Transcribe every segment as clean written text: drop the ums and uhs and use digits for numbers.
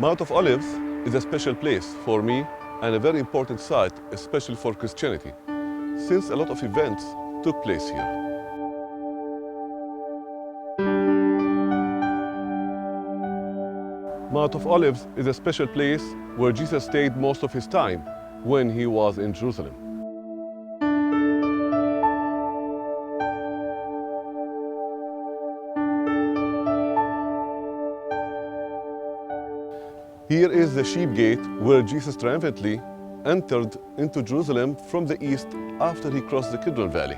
Mount of Olives is a special place for me and a very important site, especially for Christianity, since a lot of events took place here. Mount of Olives is a special place where Jesus stayed most of his time when he was in Jerusalem. Here is the sheep gate where Jesus triumphantly entered into Jerusalem from the east after he crossed the Kidron Valley.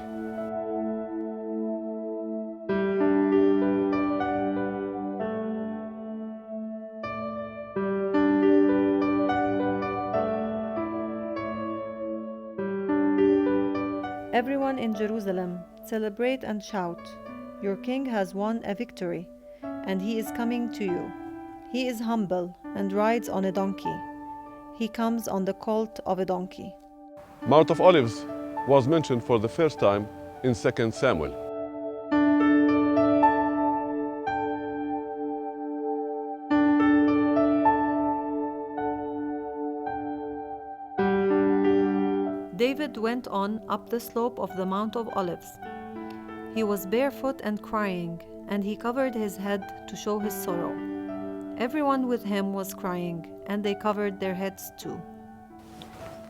Everyone in Jerusalem, celebrate and shout. Your king has won a victory, and he is coming to you. He is humble and rides on a donkey. He comes on the colt of a donkey. Mount of Olives was mentioned for the first time in 2 Samuel. David went on up the slope of the Mount of Olives. He was barefoot and crying, and he covered his head to show his sorrow. Everyone with him was crying, and they covered their heads too.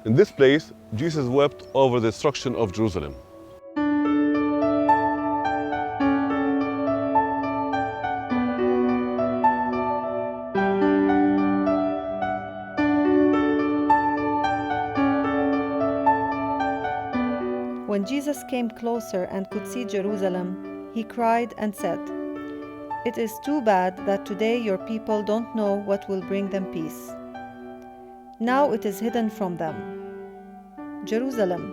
In this place, Jesus wept over the destruction of Jerusalem. When Jesus came closer and could see Jerusalem, he cried and said, "It is too bad that today your people don't know what will bring them peace. Now it is hidden from them. Jerusalem,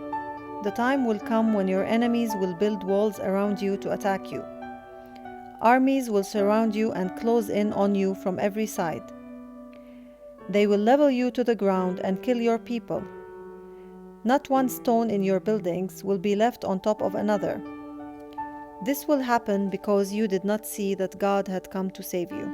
the time will come when your enemies will build walls around you to attack you. Armies will surround you and close in on you from every side. They will level you to the ground and kill your people. Not one stone in your buildings will be left on top of another. This will happen because you did not see that God had come to save you."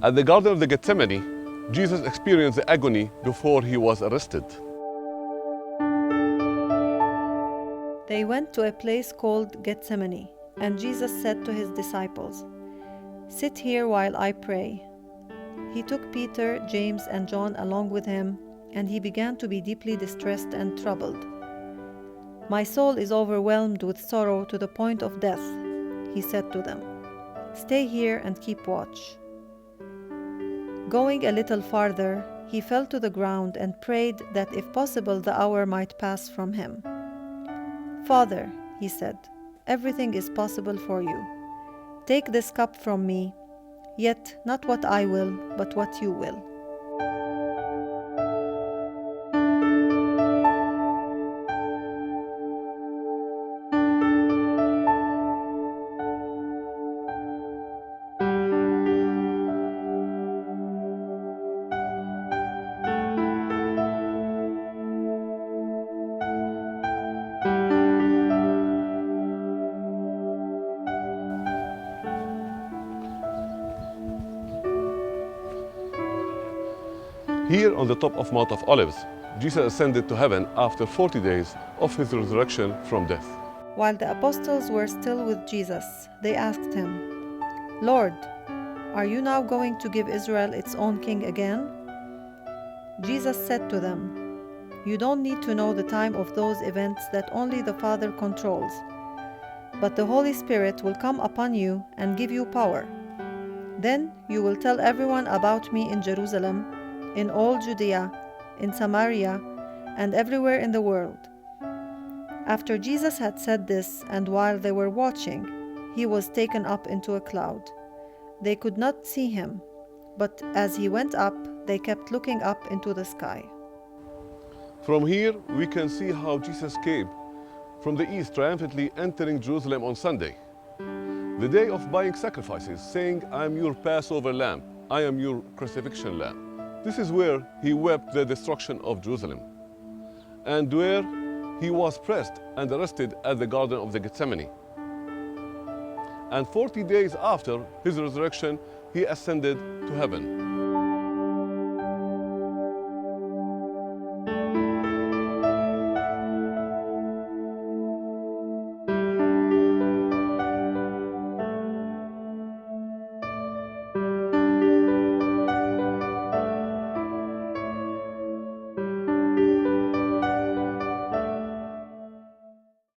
At the Garden of the Gethsemane, Jesus experienced the agony before he was arrested. They went to a place called Gethsemane, and Jesus said to his disciples, "Sit here while I pray." He took Peter, James, and John along with him, and he began to be deeply distressed and troubled. "My soul is overwhelmed with sorrow to the point of death," he said to them. "Stay here and keep watch." Going a little farther, he fell to the ground and prayed that if possible the hour might pass from him. "Father," he said, "everything is possible for you. Take this cup from me, yet not what I will, but what you will." Here on the top of Mount of Olives, Jesus ascended to heaven after 40 days of his resurrection from death. While the apostles were still with Jesus, they asked him, "Lord, are you now going to give Israel its own king again?" Jesus said to them, "You don't need to know the time of those events that only the Father controls. But the Holy Spirit will come upon you and give you power. Then you will tell everyone about me in Jerusalem, in all Judea, in Samaria, and everywhere in the world." After Jesus had said this, and while they were watching, he was taken up into a cloud. They could not see him, but as he went up, they kept looking up into the sky. From here, we can see how Jesus came from the east, triumphantly entering Jerusalem on Sunday. the day of buying sacrifices, saying, I am your Passover lamb, I am your crucifixion lamb. This is where he wept the destruction of Jerusalem, and where he was pressed and arrested at the Garden of the Gethsemane. And 40 days after his resurrection, he ascended to heaven.